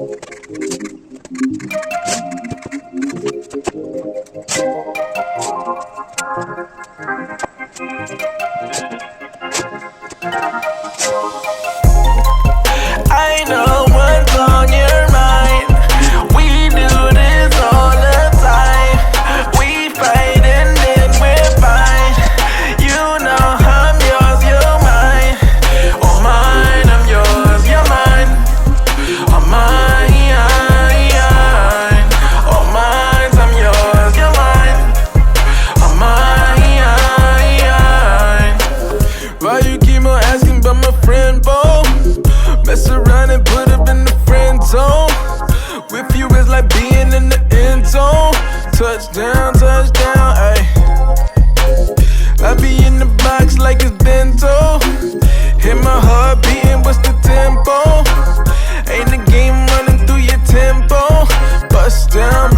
I know what's on your mind. We do this all the time. We fight and then we're fine. You know I'm yours, you're mine. Oh mine, I'm yours, you're mine. Oh mine, oh mine, I'm yours, you're mine. Oh mine. Why you keep on asking about my friend, Bo? Mess around and put up in the friend zone. With you it's like being in the end zone. Touchdown, touchdown, ayy. I be in the box like it's bento. Hit my heart beating, what's the tempo? Ain't the game running through your tempo. Bust down,